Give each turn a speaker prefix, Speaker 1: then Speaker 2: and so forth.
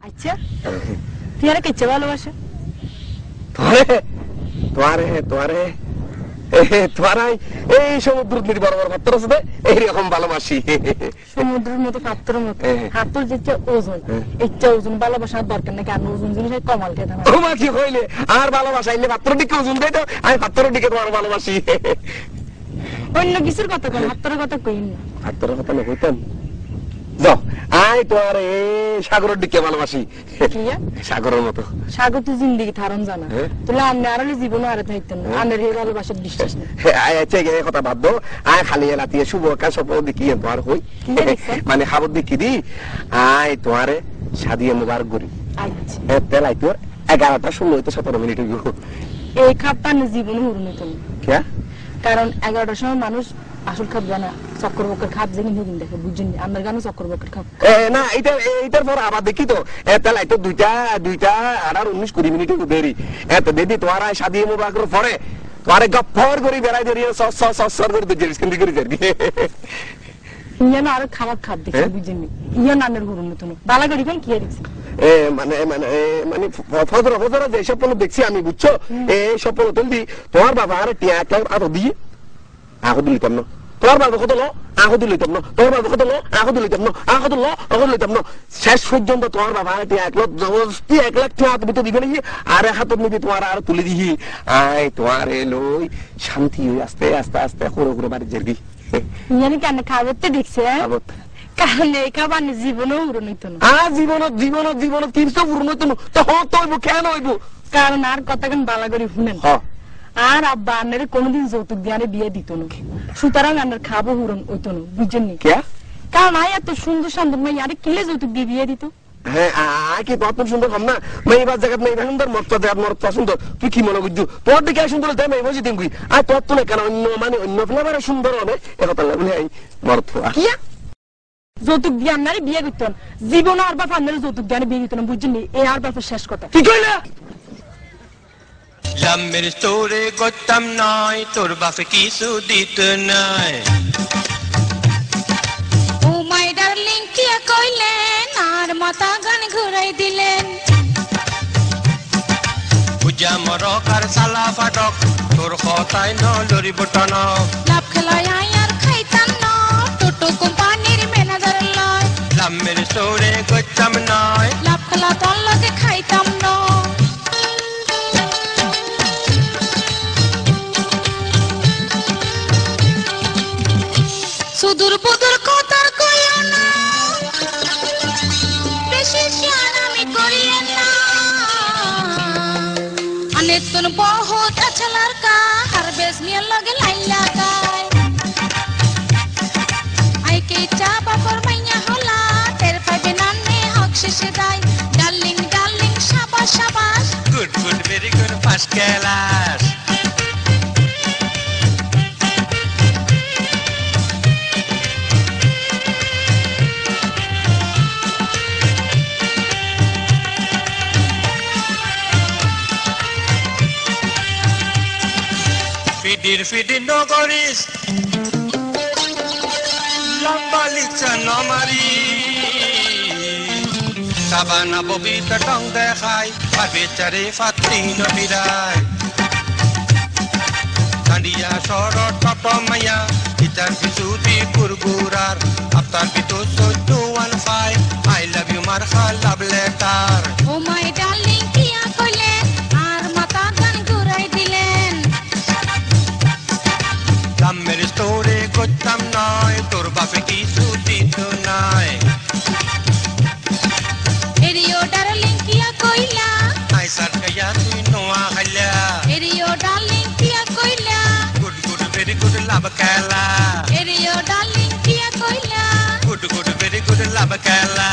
Speaker 1: আচ্ছা তুই আর কেচে ভালোবাসে
Speaker 2: তোয়ারে তোয়ারাই এই সমুদ্র বড় বড় পাত্র আছে এইরকম ভালোবাসি
Speaker 1: সমুদ্রের মতো পাত্রের মতো হাতর যেটা ওজন ইচ্ছা ওজন ভালোবাসার দরকার নাকি আর ওজন জিনিস কমাল খেতে না
Speaker 2: তোমার কি হইলে আর ভালোবাসা ইলে পাত্র দিকে ওজন দেয় তো আমি পাত্র দিকে তোমার ভালোবাসি
Speaker 1: অন্য কিছুর কথা কই হাতরের কথা কই না
Speaker 2: পাত্রের কথা না কইতাম যাও আই তোমার সাগরের দিকে ভালোবাসি সাগরের মতো
Speaker 1: সাগর তো জিন্দগি থারন জানা তাহলে আমি আর জীবন আর থাকতেন না আমার এই ভালোবাসার বিশ্বাস না
Speaker 2: আচ্ছা এই কথা বাদ দাও আই খালি এলাতিয়ে শুভ কাজ সব দেখি তোমার হই মানে খাবার দেখি দি আই তোমারে শাদিয়ে মুবারক করি
Speaker 1: আচ্ছা
Speaker 2: তেলাই তোর 11টা 16 তো 17 মিনিট হইব
Speaker 1: এই খাপটা না জীবনে হুরনিত না
Speaker 2: কে
Speaker 1: কারণ 11টার সময় মানুষ আসল খাপ জানা চক্কর বক্কর খাপ জেনে হিদিন দেখে বুঝছেন আমার গানে চক্কর বক্কর খাপ
Speaker 2: না এইটার পর আবার দেখি তো তাহলে তো দুইটা আর 19-20 মিনিট দেরি এত দিদি তোমার শাদি মুবারকের পরে তোমারে গপ্পর করে বেড়াই ধরিয়ে সর করে দিয়েছিস কিন্তু করে যাবি
Speaker 1: ইয়া না আর খাবার খাপ দেখে বুঝছেন ইয়া নানের হুরনিত না বালা গড়ি কোন কি আরিস
Speaker 2: মানে ফজর যে স্বপ্ন দেখছি আমি বুঝছো এই স্বপ্ন তুলবি তোমার বাবা আর টিয়া আরো দিয়ে আহ দিলিতাম না তোমার বাবা কত লো আহ দিলিতাম না তোমার বাবা কত লো আহ দিলিতাম না আহ লো আহ দিলিতাম না শেষ পর্যন্ত তোমার বাবা টিয়া 1 লাখ টাকা তুমি তো দিবে নাকি আর হাত নিবি তোমার আর তুলে দিহি আয় তোমার লই শান্তি হয়ে আস্তে আস্তে আস্তে করে করে বাড়ি যাবি
Speaker 1: ইয়ানি কেন খাবতে দেখছে কারণ এই খাবার জীবনও উড়নিত না
Speaker 2: জীবন কিছু উড়নিত না তো হতো হইব কেন হইব
Speaker 1: কারণ আর কথা কেন বালা করে শুনেন আর আব্বা আন্নারে কোনদিন যৌতুক দিয়ে বিয়ে দিত না সুতরাং আন্নার খাবো হুরন হইতো না বুঝছেন নি কারণ আয় এত সুন্দর সুন্দর মেয়ে আরে কিলে যৌতুক দিয়ে বিয়ে দিত
Speaker 2: হ্যাঁ কি কত সুন্দর কম না মেয়েবার জায়গা মেয়ে সুন্দর মত জায়গা সুন্দর তুই কি মনে বুঝছো তোর দিকে সুন্দর তাই মেয়ে বসে দিন আর তোর তো না কেন অন্য মানে অন্য ফ্লেভারে সুন্দর হবে একথা লাগলে মর্থ
Speaker 1: যৌতুক দিয়ে আন্নারে বিয়ে দিতেন জীবন আর বাপ আন্নারে যৌতুক দিয়ে বিয়ে দিত না বুঝছেন নি এই আর বাপের শেষ কথা
Speaker 2: কি কইলা
Speaker 3: লামের তোরে গতাম নয় তোর বাপে কিছু দিত নাই
Speaker 4: ও মাই ডার্লিং কি কইলেন আর মাথা গান ঘুরাই দিলেন
Speaker 3: পূজা মরক আর সালা ফাটক তোর কথাই ন লরি বটন
Speaker 4: লাভ খেলায় আর খাইতাম না টোটো কোম্পানির ম্যানেজার লয়
Speaker 3: লামের তোরে গতাম নয়
Speaker 4: লাভ খেলা তোর লগে খাইতাম না সুদূর বুদুর কথা কইও না বেশি শিয়ান আমি করিও না अनेक तुन बहुत अच्छा लड़का हर बेस में लगे लाइन लगाए आई के चापा पर मैया होला तेरे पाए नाने हक से दाई डार्लिंग डार्लिंग शाबाश शाबाश
Speaker 3: good good very good first class Fidir no goris Lambalica no mari Sabana bobita tong dekhai Parbechare fatino birai Sandia soro toto maya Itar bisudi burgurar Aftar bitu soju 15 I love you marha love letter
Speaker 4: Oh my darling kiya kole Ar mata gan gurai dilen
Speaker 3: Lamer story gotam noy tor bape kichu dito noy
Speaker 4: Erio darling kiya koila
Speaker 3: Ai sar kaya tu noa khala
Speaker 4: Erio darling kiya koila
Speaker 3: Good good very good love kala
Speaker 4: Erio darling kiya koila
Speaker 3: Good good very good love kala